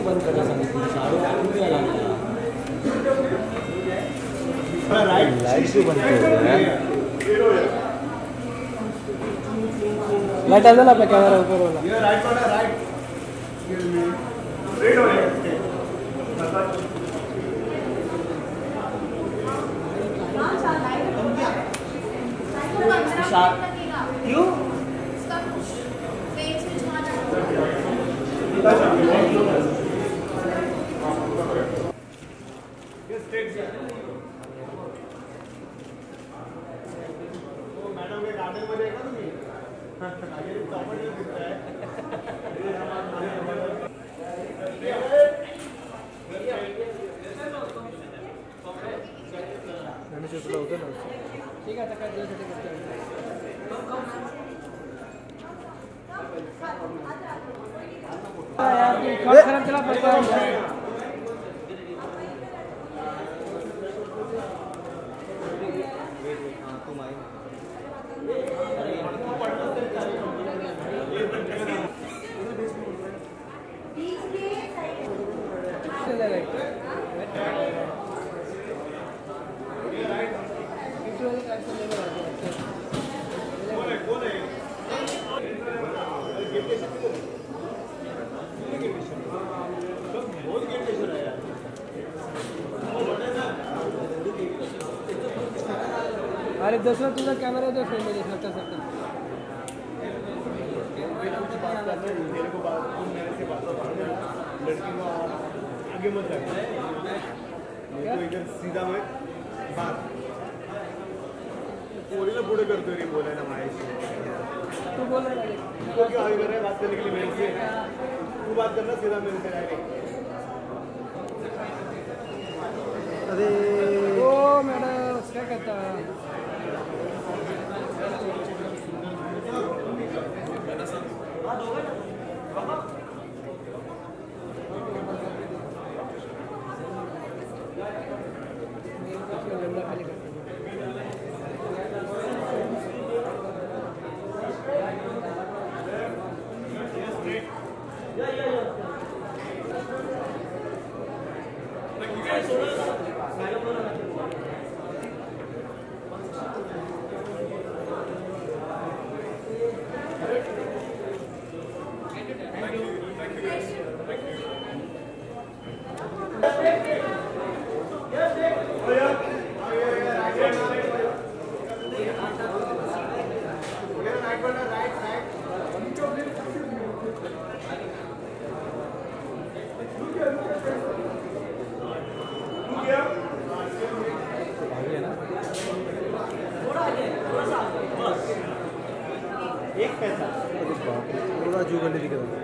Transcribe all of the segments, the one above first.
बंद करा सांगितलं साडू कुठे लागला लाईट बंद लाइट आ जाना कैमरा ऊपर वाला ये राइट वाला राइट रेड हो रहा क्यों मैडम के गार्डन मध्ये आहे का तुम्ही ठीक आहे आता काय खराब चला पड़ता है अरे दूसरा तुझा कैमरा दो फिर मैं दिखाता सकता लड़की को आगे मत रखना इधर सीधा मत बात पूरी पुढे करतोय रे बोलायला माझ्याशी तू बोल रहा है तू क्यों आगे कर रहा है बात करने के लिए मेरे से तू बात करना सीधा मेरे से डायरेक्ट अरे ओ मैडम क्या करता एक पैसा पूरा जुगल दिख रहा है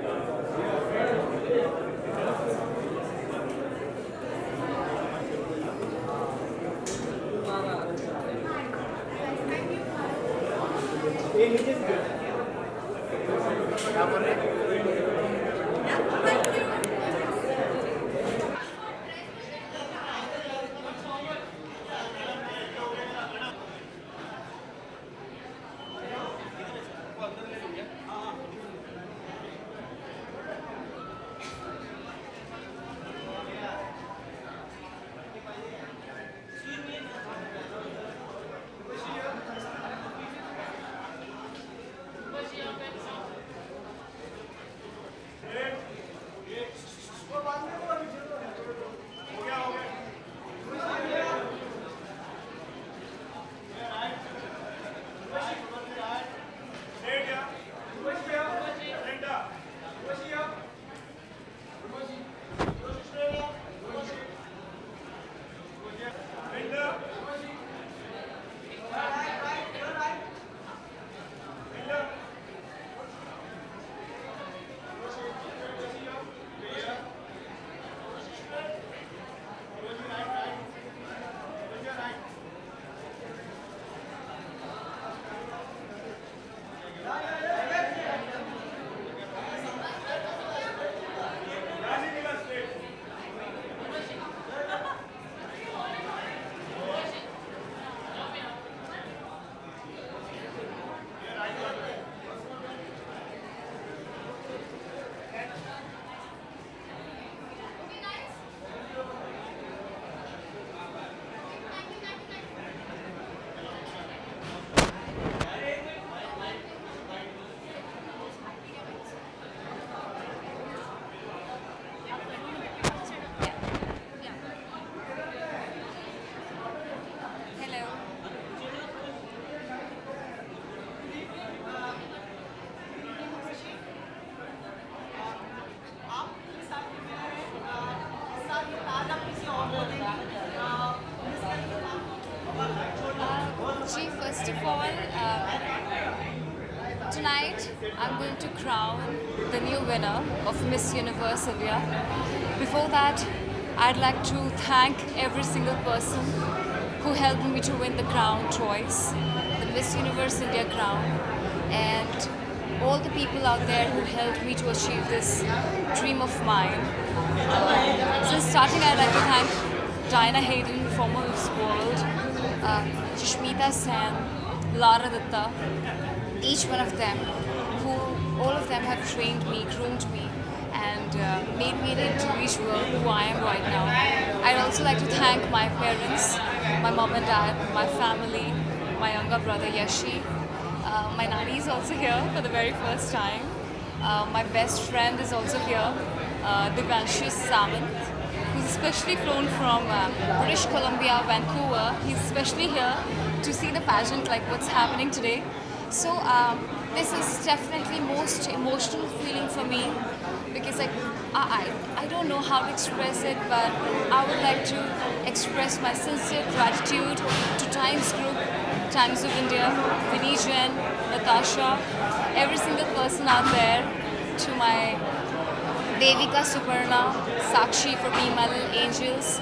I'm going to crown the new winner of Miss Universe India. Before that, I'd like to thank every single person who helped me to win the crown twice, the Miss Universe India crown, and all the people out there who helped me to achieve this dream of mine. Since starting, I'd like to thank Diana Hayden, former Miss World, Sushmita Sen, Lara Datta, each one of them, who all of them have trained me, groomed me, and made me the individual who I am right now. I'd also like to thank my parents, my mom and dad, my family, my younger brother Yashi. My nanny is also here for the very first time. My best friend is also here, Divyanshu Samant, who's especially flown from British Columbia, Vancouver. He's especially here to see the pageant, like what's happening today. So this is definitely most emotional feeling for me, because like I don't know how to express it, but I would like to express my sincere gratitude to Times Group, Times of India, Vinny Jain, Natasha, every single person out there, to my Devika Suparna, Sakshi for being my little angels,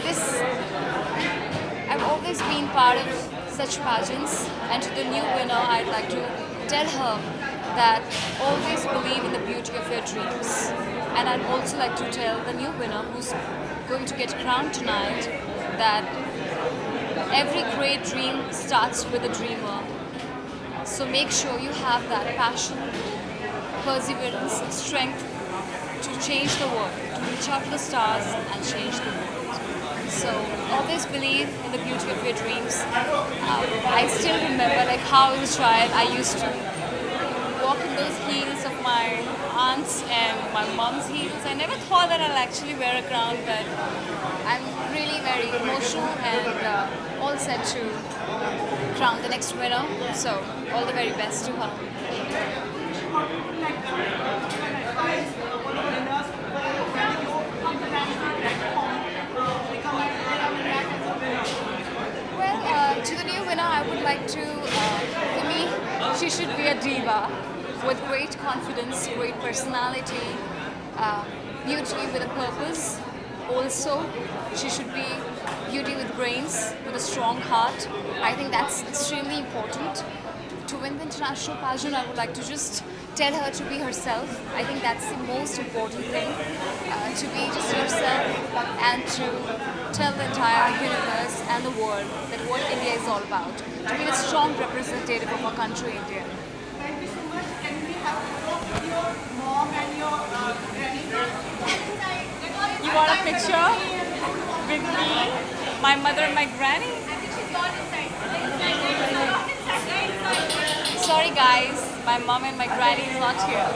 this I've always been part of such pageants, and to the new winner I'd like to tell her that always believe in the beauty of your dreams. And I'd also like to tell the new winner who's going to get crowned tonight that every great dream starts with a dreamer. So make sure you have that passion, perseverance, strength to change the world, to reach out to the stars and change the world. So always believe in the beauty of your dreams. I still remember like how as a child I used to walk in those heels of my aunt's and my mom's heels. I never thought that I'll actually wear a crown, but I'm really very emotional and all set to crown the next winner. So all the very best to her. Well, to the new winner, I would like to, for me, she should be a diva with great confidence, great personality, beauty with a purpose. Also, she should be beauty with brains, with a strong heart. I think that's extremely important. To win the international pageant, I would like to just tell her to be herself. I think that's the most important thing, to be just yourself and to tell the entire universe and the world that what India is all about. To be a strong representative of our country, India. Thank you so much. Can we have your mom and your granny? You want a picture with me, my mother and my granny? I think she's gone inside. Sorry guys, my mom and my granny is not here.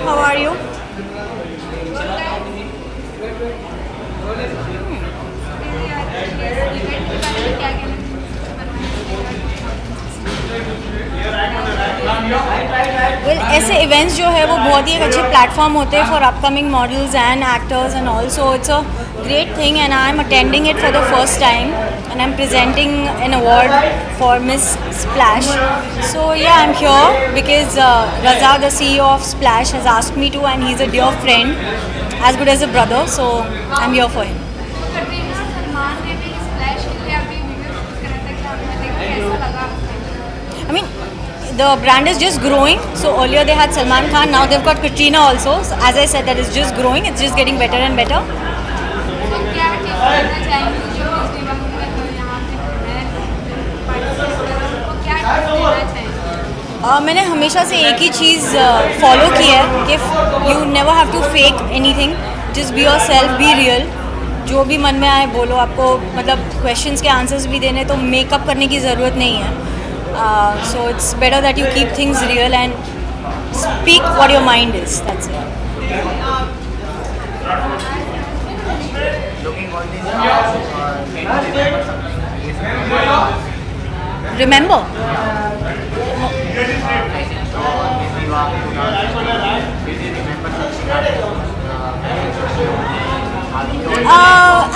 How are you? Well, ऐसे events जो है वो बहुत ही एक अच्छे platform होते हैं for upcoming models and actors and also it's a great thing and I'm attending it for the first time and I'm presenting an award for Miss Splash. So yeah, I'm here because Raza, the CEO of Splash, has asked me to and he's a dear friend, as good as a brother, so I'm here for him. I mean, the brand is just growing. So earlier they had Salman Khan, now they've got Katrina also. So as I said, that is just growing. It's just getting better and better. मैंने हमेशा से एक ही चीज़ follow की है कि you never have to fake anything, just be yourself, be real. जो भी मन में आए बोलो. आपको मतलब क्वेश्चंस के आंसर्स भी देने तो मेकअप करने की ज़रूरत नहीं है. So it's better that you keep things real and speak what your mind is. That's it. Remember?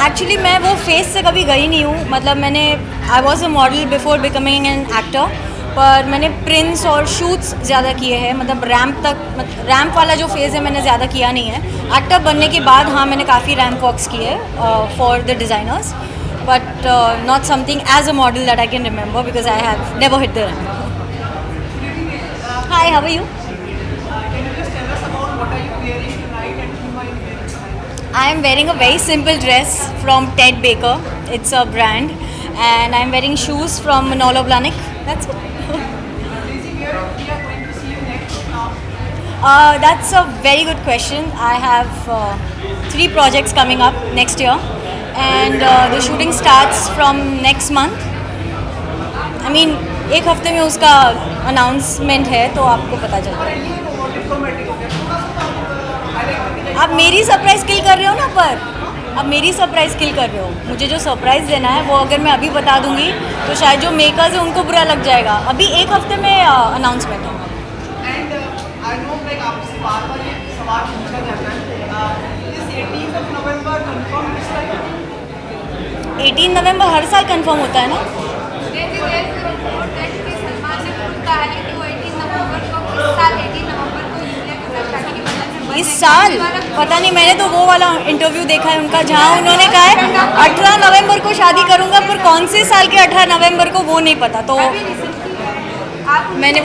Actually मैं वो फेस से कभी गई नहीं हूँ. मतलब मैंने I was a model before becoming an actor, पर मैंने प्रिंट्स और शूट्स ज़्यादा किए हैं. मतलब रैम्प वाला जो फेज़ है मैंने ज़्यादा किया नहीं है. एक्टर बनने के बाद हाँ मैंने काफ़ी रैम्प वॉक्स किए for the designers, but not something as a model that I can remember because I have never hit the ramp. Hi, how are you? Can you just tell us about what are you wearing tonight and whom are you wearing tonight? I am wearing a very simple dress from Ted Baker. It's a brand, and I'm wearing shoes from Manolo Blahnik. That's it. Lizzie, where we are going to see you next now? That's a very good question. I have 3 projects coming up next year. And the shooting starts from next month. I mean, एक हफ्ते में उसका announcement है तो आपको पता चल जाएगा. आप मेरी सरप्राइज किल कर रहे हो ना, पर आप मेरी सरप्राइज किल कर रहे हो. मुझे जो सरप्राइज देना है वो अगर मैं अभी बता दूंगी तो शायद जो मेकर्स है उनको बुरा लग जाएगा. अभी एक हफ्ते में अनाउंसमेंट है. And I know like आपसे बार-बार ये सवाल पूछा जाता है. Is 18th of November confirmed this time? 18 नवंबर हर साल कंफर्म होता है ना. इस साल पता नहीं, मैंने तो वो वाला इंटरव्यू देखा है उनका जहाँ उन्होंने कहा है 18 नवंबर को शादी करूँगा, पर कौन से साल के 18 नवंबर को वो नहीं पता. तो मैंने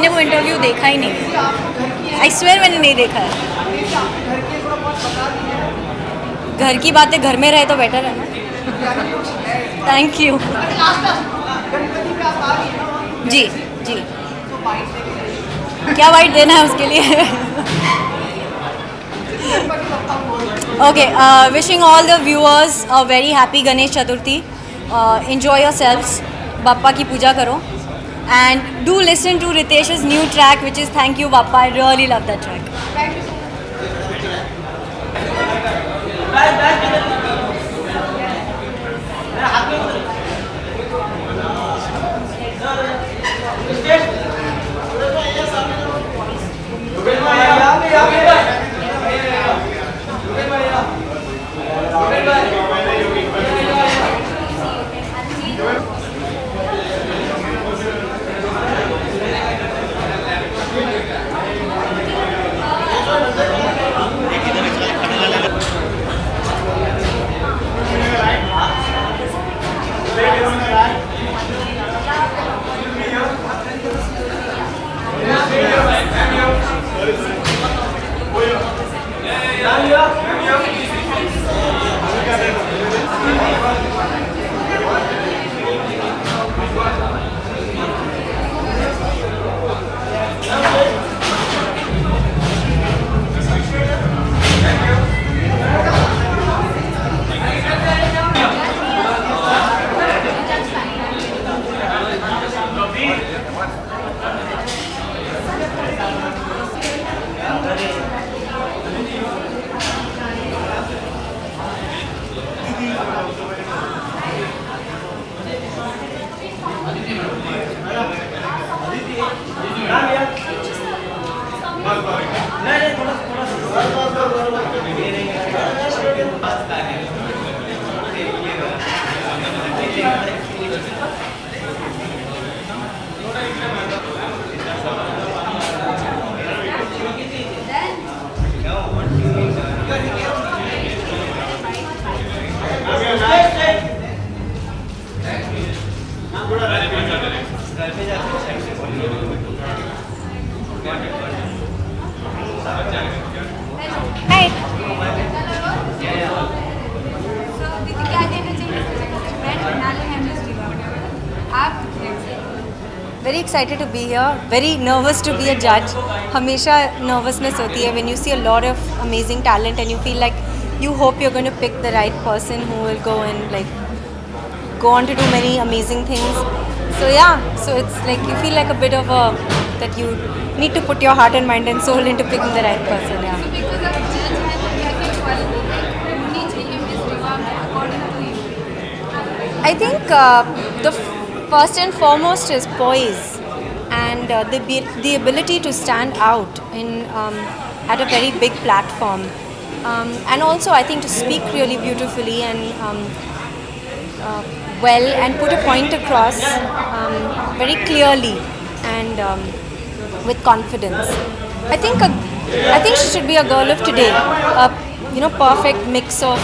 वो इंटरव्यू देखा ही नहीं. आई स्वेयर मैंने नहीं देखा है. घर की बातें घर में रहे तो बेटर है ना. Thank you. जी जी. क्या वाइट देना है उसके लिए? Okay, wishing all the viewers a very happy Ganesh Chaturthi. Enjoy yourselves. Bappa की पूजा करो. And do listen to Ritesh's new track, which is Thank You Bappa. I really love that track. Thank you so Very excited to be here. Very nervous to be a judge. हमेशा nervousness होती है when you see a lot of amazing talent and you feel like you hope you're going to pick the right person who will go and like go on to do many amazing things. So yeah, so it's like you feel like a bit of a that you need to put your heart and mind and soul into picking the right person. Yeah. So because of judge है तो क्या क्या quality होनी चाहिए Miss Riva according to you? I think the first and foremost is poise and the ability to stand out in at a very big platform, and also I think to speak really beautifully and well and put a point across very clearly and with confidence. I think she should be a girl of today, a perfect mix of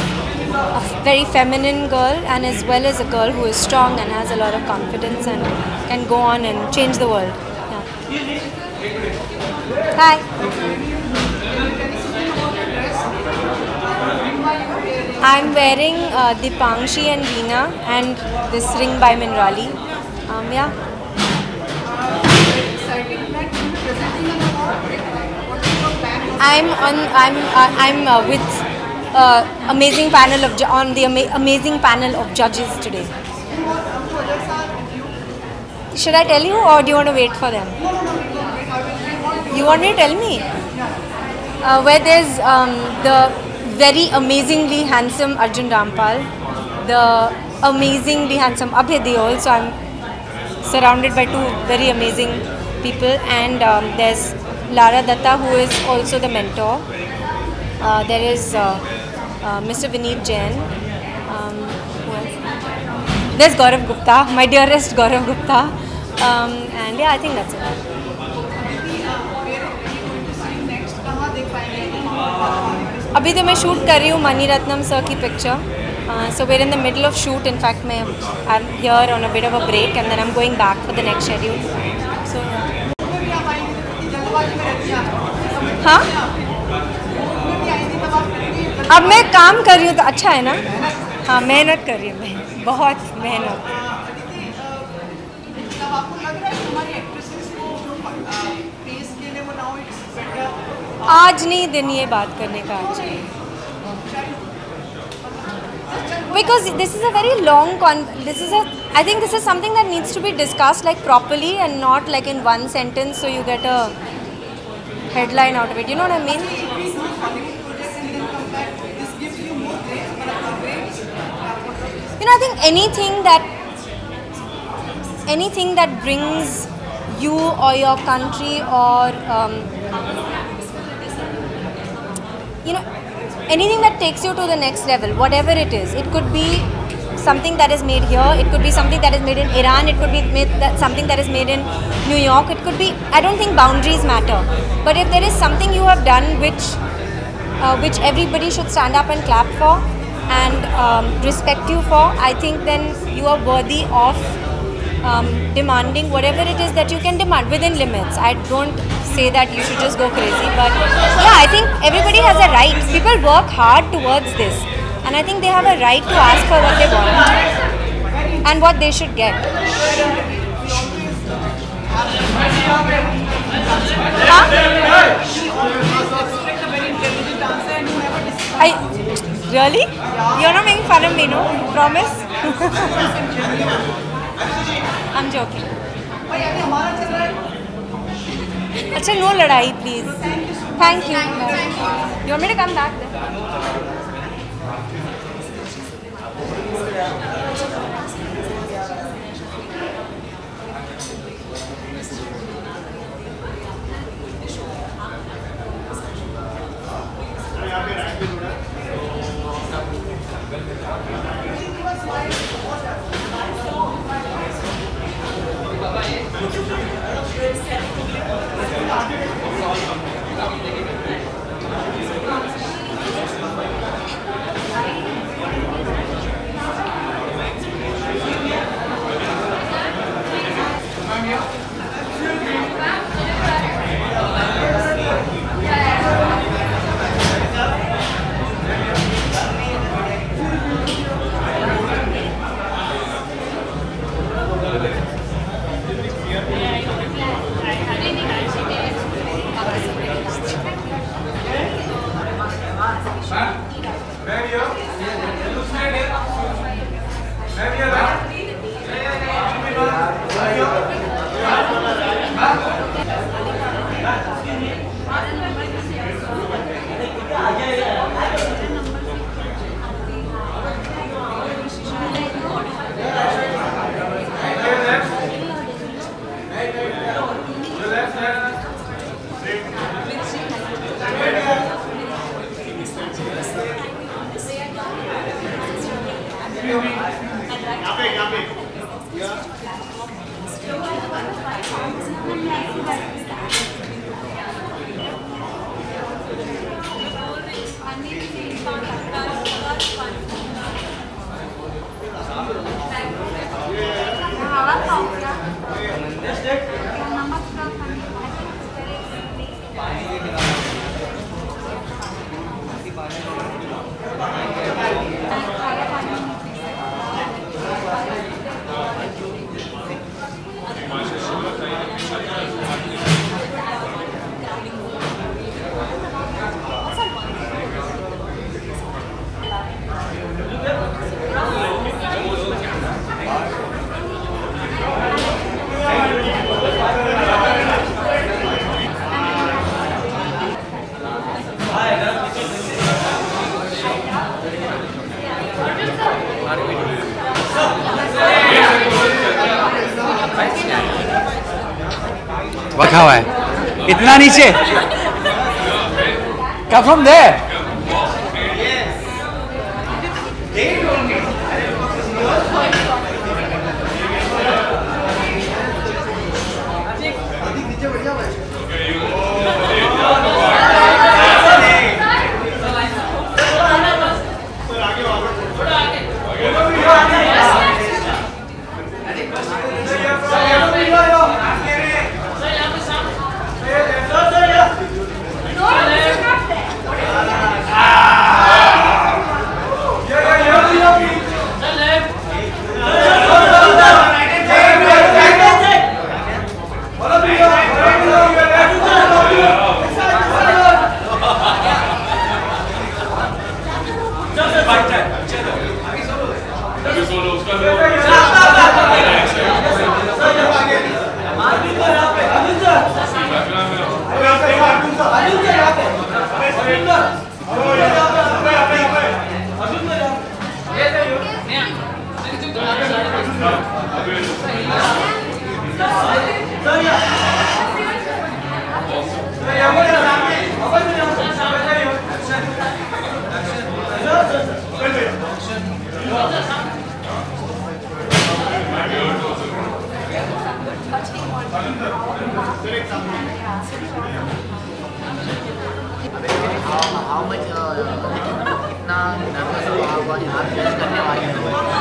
a very feminine girl and as well as a girl who is strong and has a lot of confidence and can go on and change the world. Yeah. Hi. I'm wearing Dipangshi and Veena and this ring by Minrali. Yeah. I'm with amazing panel of on the amazing panel of judges today. Should I tell you or do you want to wait for them? You want me to tell me? Where there's the very amazingly handsome Arjun Rampal, the amazingly handsome Abhay Deol. So I'm surrounded by two very amazing people, and there's Lara Datta, who is also the mentor. There is Mr. Vineet Jain. Who else? There's Gaurav Gupta, my dearest Gaurav Gupta. And yeah, I think that's it. अभी तो मैं shoot कर रही हूँ money Ratnam sir की picture. So we're in the middle of shoot. In fact, I'm here on a bit of a break and then I'm going back for the next schedule. So हाँ, अब मैं काम कर रही हूँ तो अच्छा है ना. हाँ, मेहनत कर रही हूँ मैं, बहुत मेहनत. आपको लग रहा है हमारी एक्ट्रेसेस को फेस के लिए but now it's better. आज नहीं दिन ये बात करने का आज नहीं. Because this is a very long I think this is something that needs to be discussed like properly and not like in one sentence so you get a headline out of it. You know what I mean? If we do Hollywood projects and then come back, this gives you more grace, but grades. You know, I think anything that brings you or your country or you know, anything that takes you to the next level, whatever it is. It could be something that is made here, it could be something that is made in Iran, it could be something that is made in New York, it could be, I don't think boundaries matter. But if there is something you have done which everybody should stand up and clap for and respect you for, I think then you are worthy of demanding whatever it is that you can demand within limits. I don't say that you should just go crazy, but yeah, I think everybody has a right. People work hard towards this, and I think they have a right to ask for what they want and what they should get. Really? You're not making fun of me, no? Promise? I'm joking. अच्छा, no लड़ाई, please. Thank you. You want me to come back then? रखा हुआ है इतना नीचे come from there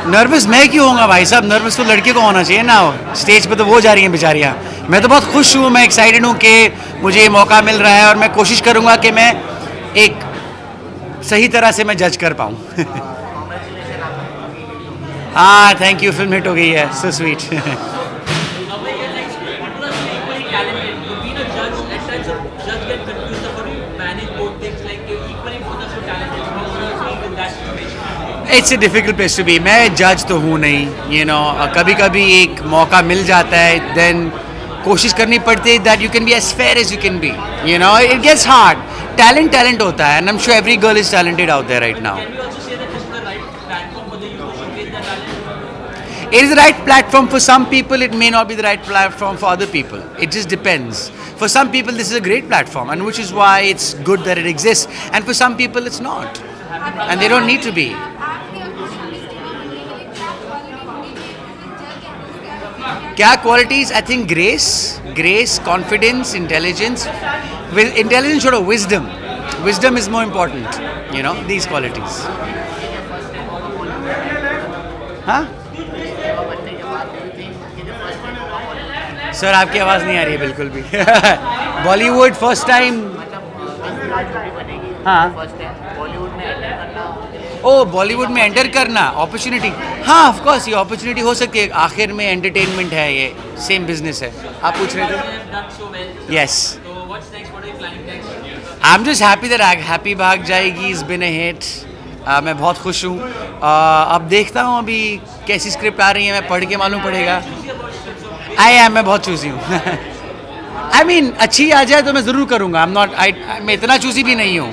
nervous मैं क्यों होऊंगा भाई साहब? नर्वस तो लड़के को होना चाहिए ना। स्टेज पे तो वो जा रही हैं बेचारियाँ, मैं तो बहुत खुश हूँ, मैं एक्साइटेड हूँ कि मुझे ये मौका मिल रहा है और मैं कोशिश करूँगा कि मैं एक सही तरह से मैं जज कर पाऊँ। हाँ थैंक यू, फिल्म हिट हो गई है, so sweet. It's a difficult place to be. मैं जज तो हूँ नहीं, यू नो, कभी कभी एक मौका मिल जाता है, देन कोशिश करनी पड़ती है that you can be as fair as you can be, you know, it gets hard. Talent होता है, and I am sure every girl is talented out there right now. It is the right platform for some people, it may not be the right platform for other people. It just depends. For some people this is a great platform, and which is why it's good that it exists, and for some people it's not, and they don't need to be. Kya qualities? I think grace, confidence, intelligence. With intelligence should have wisdom. Wisdom is more important, you know, these qualities. Huh? Sir आपकी आवाज़ नहीं आ रही है बिल्कुल भी। Bollywood first time. हाँ ओ बॉलीवुड में enter करना अपॉर्चुनिटी, हाँ ऑफ कोर्स ये अपॉर्चुनिटी हो सकती है। आखिर में एंटरटेनमेंट है, ये सेम बिजनेस है। आप पूछ रहे थे? Yes, I am just happy that happy भाग जाएगी इज़ बिन अ हिट। मैं बहुत खुश हूँ। अब देखता हूँ अभी कैसी स्क्रिप्ट आ रही है, मैं पढ़ के मालूम पड़ेगा। मैं बहुत चूज़ी हूँ। आई मीन अच्छी आ जाए तो मैं ज़रूर करूँगा। मैं इतना चूज़ी भी नहीं हूँ।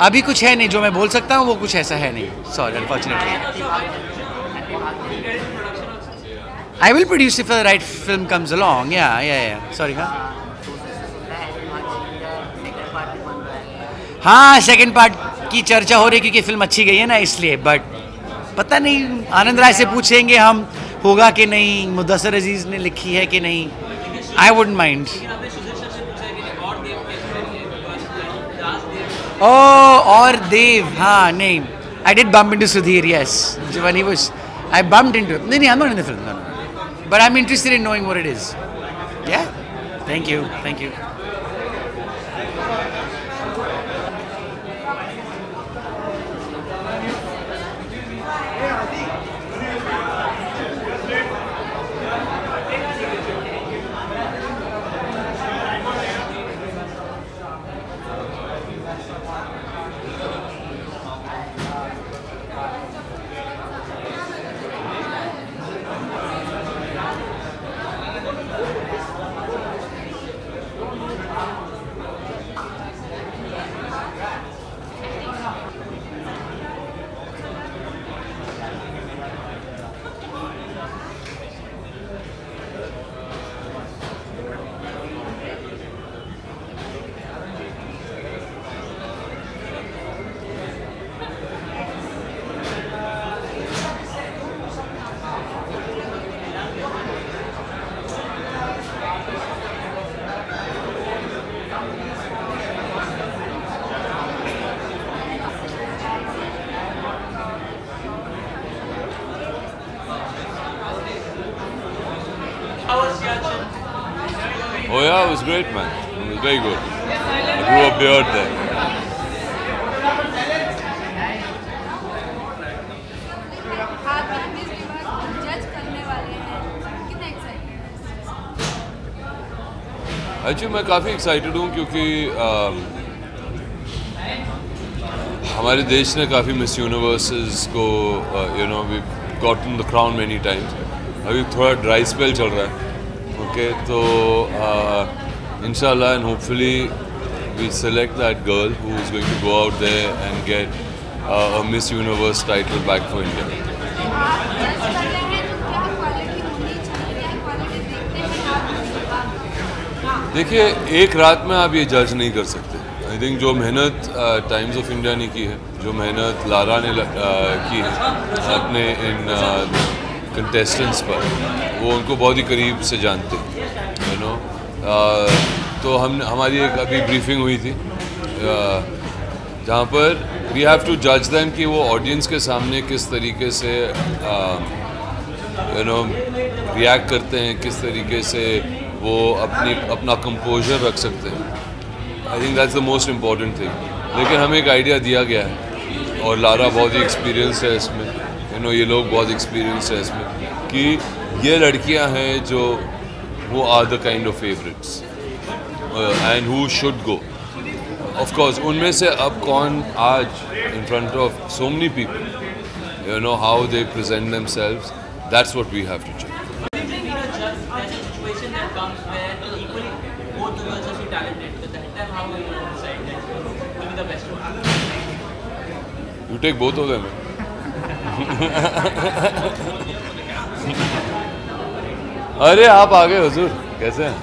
अभी कुछ है नहीं जो मैं बोल सकता हूँ, वो कुछ ऐसा है नहीं, sorry unfortunately. I will produce if the right film comes along. या सॉरी। हाँ सेकेंड पार्ट की चर्चा हो रही है क्योंकि फिल्म अच्छी गई है ना, इसलिए। बट पता नहीं, आनंद राय से पूछेंगे हम होगा कि नहीं, मुदस्सिर अजीज़ ने लिखी है कि नहीं। I wouldn't mind. और देव, हाँ नहीं, I did bump into Sudhir, yes, when he was, I bumped into, नहीं I am not in the film, but I am interested in knowing what it is. Yeah thank you. Oh yeah, it was great, man. It was very good. I grew a beard there. Actually मैं काफ़ी excited हूँ क्योंकि हमारे देश ने काफ़ी Miss Universes को you know we gotten the crown many times. अभी थोड़ा ड्राई स्पेल चल रहा है, ओके, तो इंशाल्लाह and hopefully we select that girl who is going to go out there and get a Miss Universe title back for India. देखिए, एक रात में आप ये जज नहीं कर सकते। आई थिंक जो मेहनत टाइम्स ऑफ इंडिया ने की है, जो मेहनत लारा ने की है अपने इन कंटेस्टेंट्स पर, वो उनको बहुत ही करीब से जानते हैं, यू नो। तो हमारी एक अभी ब्रीफिंग हुई थी जहाँ पर वी हैव टू जज देम कि वो ऑडियंस के सामने किस तरीके से रिएक्ट करते हैं, किस तरीके से वो अपना कंपोजर रख सकते हैं। I think that's the most important thing. लेकिन हमें एक आइडिया दिया गया है और लारा बहुत ही एक्सपीरियंस है इसमें, ये लोग बहुत एक्सपीरियंस है इसमें, कि ये लड़कियां हैं जो वो are the kind of favourites and who should go. Of course उनमें से अब कौन आज in front of so many people, how they present themselves, that's what we have to check. You take both of them. अरे आप आ गए हुजूर, कैसे हैं?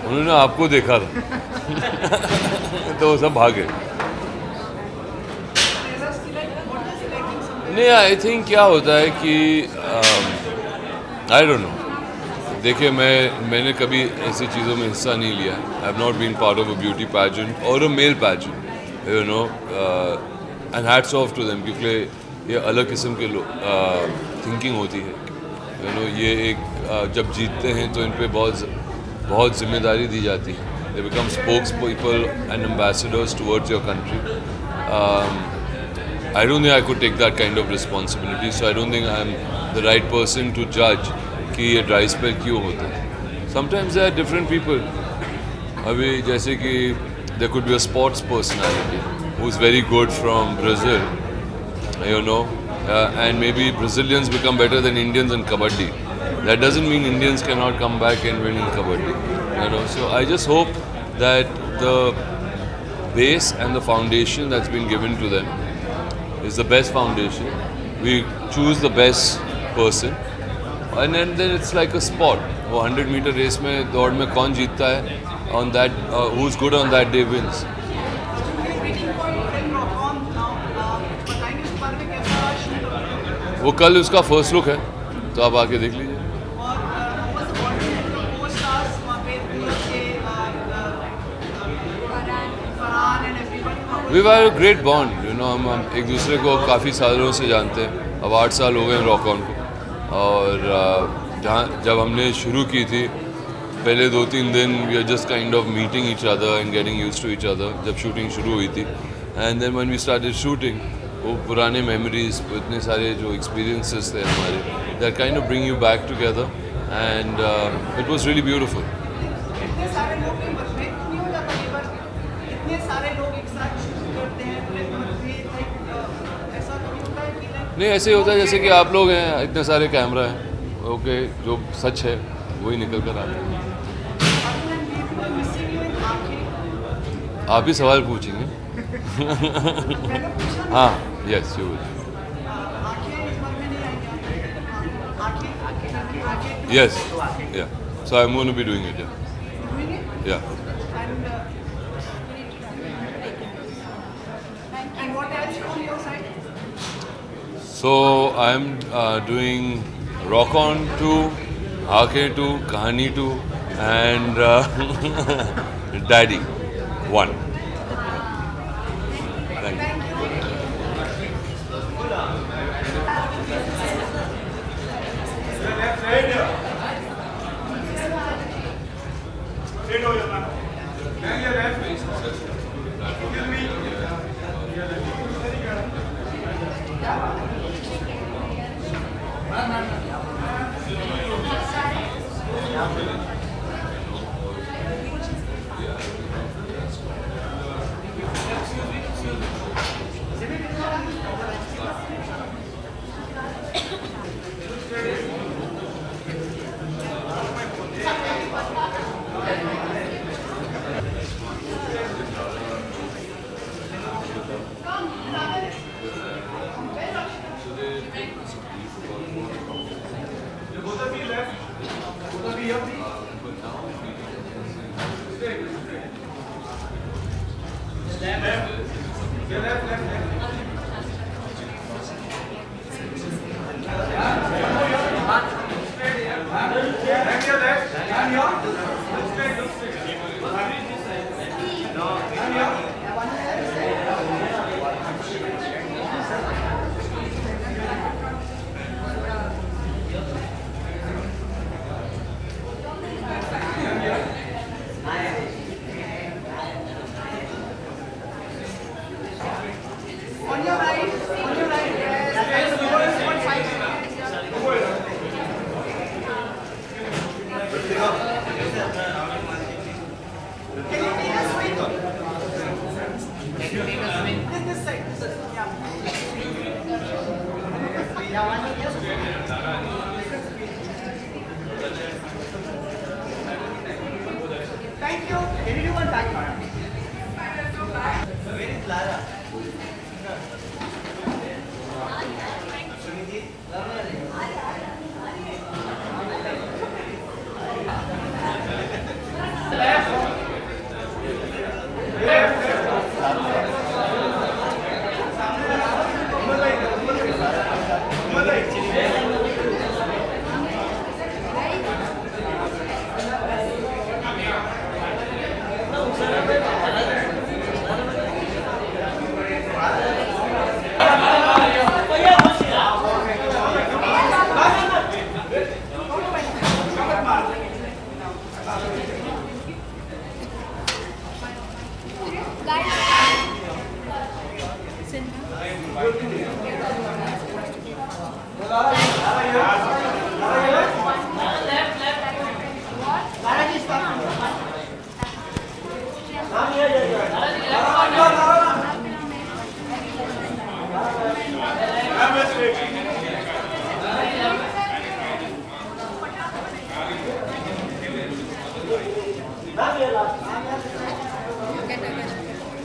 उन्होंने आपको देखा था तो वो सब भागे। नहीं, आई थिंक क्या होता है कि आई डोंट नो। देखिए, मैंने कभी ऐसी चीज़ों में हिस्सा नहीं लिया। I have not been part of a beauty pageant और a male pageant, and hats off to them, क्योंकि ये अलग किस्म के थिंकिंग होती है। ये एक जब जीतते हैं तो इन पे बहुत जिम्मेदारी दी जाती है। They become spokes people and ambassadors towards your country. I don't think I could take that kind of responsibility, so I don't think I am the right person to जज कि ये ड्राई स्पेल क्यों होता है। Sometimes they are different people. अभी जैसे कि there could be a sports personality who is very good from Brazil, and maybe Brazilians become better than Indians in kabaddi. That doesn't mean Indians cannot come back and win in kabaddi. So I just hope that the base and the foundation that's been given to them is the best foundation. We choose the best person, and then it's like a sport. वो 100-meter race में दौड़ में कौन जीतता है, on that who's good on that day wins. वो कल उसका फर्स्ट लुक है, तो आप आके देख लीजिए। We were a great bond, हम एक दूसरे को काफ़ी सालों से जानते हैं। अब 8 साल हो गए रॉक ऑन को, और जब हमने शुरू की थी पहले 2-3 दिन we are just kind of meeting each other and getting used to each other, जब शूटिंग शुरू हुई थी। And then when we started shooting, वो पुराने मेमोरीज, इतने सारे जो एक्सपीरियंसेस थे हमारे, that kind of bring you back together, and it was really beautiful. नहीं, ऐसे ही होता है जैसे कि आप लोग हैं, इतने सारे कैमरा हैं, ओके, जो सच है वही निकल कर आते हैं। आप ही सवाल पूछेंगे। हाँ, yes, you will. Yes, yeah. So I'm going to be doing it. Yeah. And what else on your side? So I'm doing Rock On 2, Aake 2, Kahani 2, and Daddy 1. Thank you. Both of you left. Both of you here. Thank you. Can you do one thank you? Where is Lara?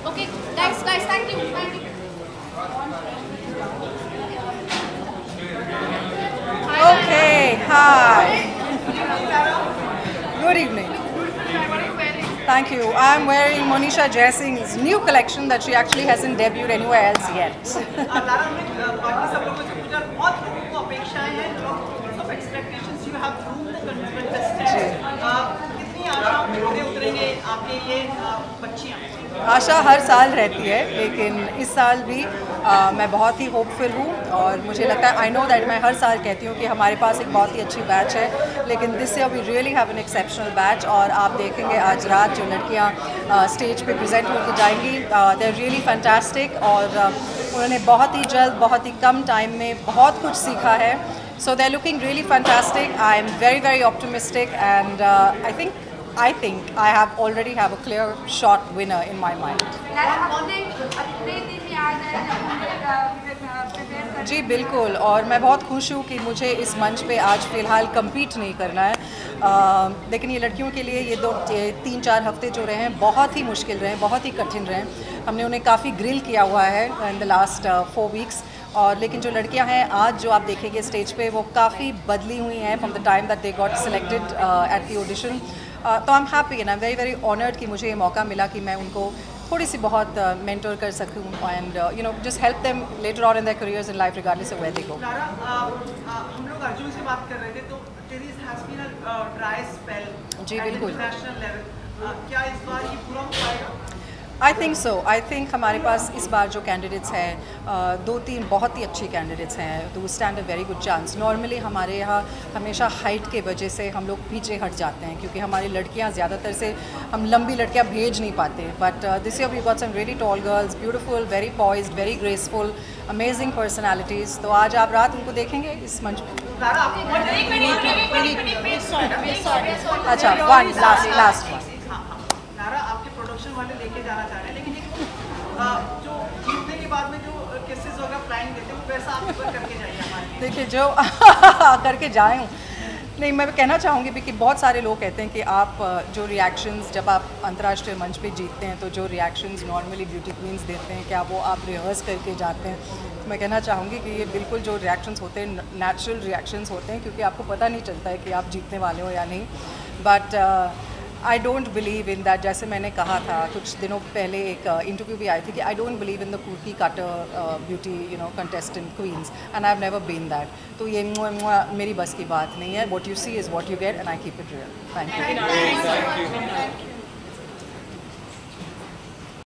Okay, guys, thank you. Okay, hi. Good evening. Thank you. I'm wearing Monisha Jaisingh's new collection that she actually hasn't debuted anywhere else yet. Lara हमने बाकी सब लोगों से पूछा बहुत लोगों को अपेक्षाएं हैं lots of expectations you have through the contest. कितनी आशा खड़े उतरेंगे आपके ये बच्चियां? आशा हर साल रहती है, लेकिन इस साल भी मैं बहुत ही होपफुल हूँ और मुझे लगता है आई नो दैट मैं हर साल कहती हूँ कि हमारे पास एक बहुत ही अच्छी बैच है, लेकिन this year we really have an exceptional batch. और आप देखेंगे आज रात जो लड़कियाँ स्टेज पे प्रेजेंट होकर जाएंगी, दे आर रियली फैंटास्टिक और उन्होंने बहुत ही जल्द बहुत ही कम टाइम में बहुत कुछ सीखा है। So they are looking really fantastic. I am very optimistic and I think I already have a clear shot winner in my mind. जी बिल्कुल, और मैं बहुत खुश हूँ कि मुझे इस मंच पे आज फ़िलहाल compete नहीं करना है, लेकिन ये लड़कियों के लिए ये 3-4 हफ्ते जो रहे हैं बहुत ही मुश्किल रहे, बहुत ही कठिन रहे। हमने उन्हें काफ़ी ग्रिल किया हुआ है in the last 4 weeks, और लेकिन जो लड़कियां हैं आज जो आप देखेंगे स्टेज पे वो काफ़ी बदली हुई हैं from the time that they got selected at the audition. तो I am happy and I am very honoured कि मुझे ये मौका मिला कि मैं उनको थोड़ी सी बहुत मेंटर कर सकूँ and you know just help them later on in their careers in life regardless of where they go. हम लोग अर्जुन से बात कर रहे थे तो tennis has been a dry spell जी बिल्कुल, इंटरनेशनल लेवल, क्या इस बार ये पूरा हो पाएगा? I think so. I think हमारे पास इस बार जो कैंडिडेट्स हैं 2-3 बहुत ही अच्छी कैंडिडेट्स हैं, तो stand a very good chance. Normally हमारे यहाँ हमेशा हाइट के वजह से हम लोग पीछे हट जाते हैं क्योंकि हमारी लड़कियाँ ज़्यादातर से हम लंबी लड़कियाँ भेज नहीं पाते, but this year we got some really tall girls, beautiful, very poised, very graceful, amazing personalities. तो आज आप रात उनको देखेंगे इस मंच पर। अच्छा, वन लास्ट वन। नारा आपके प्रोडक्शन वाले लेके जाना चाह रहे हैं, लेकिन जो जीतने के बाद में जो केसेस वगैरह फ्लाइंग देते हैं वो वैसा आप ऊपर करके जाइए हमारे लिए। देखिए जो करके जाए हूँ, नहीं मैं कहना चाहूँगी कि बहुत सारे लोग कहते हैं कि आप जो रिएक्शंस जब आप अंतर्राष्ट्रीय मंच पे जीतते हैं तो जो रिएक्शंस नॉर्मली ब्यूटी क्वींस देते हैं क्या वो आप रिहर्स करके जाते हैं। तो मैं कहना चाहूँगी कि ये बिल्कुल जो रिएक्शंस होते हैं नेचुरल रिएक्शंस होते हैं, क्योंकि आपको पता नहीं चलता है कि आप जीतने वाले हो या नहीं। But I don't believe in that, जैसे मैंने कहा था कुछ दिनों पहले एक इंटरव्यू भी आई थी कि I don't believe in the cookie cutter beauty you know contestant queens and I have never been that. तो ये मेरी बस की बात नहीं है। What you see is what you get and I keep it real. Thank you.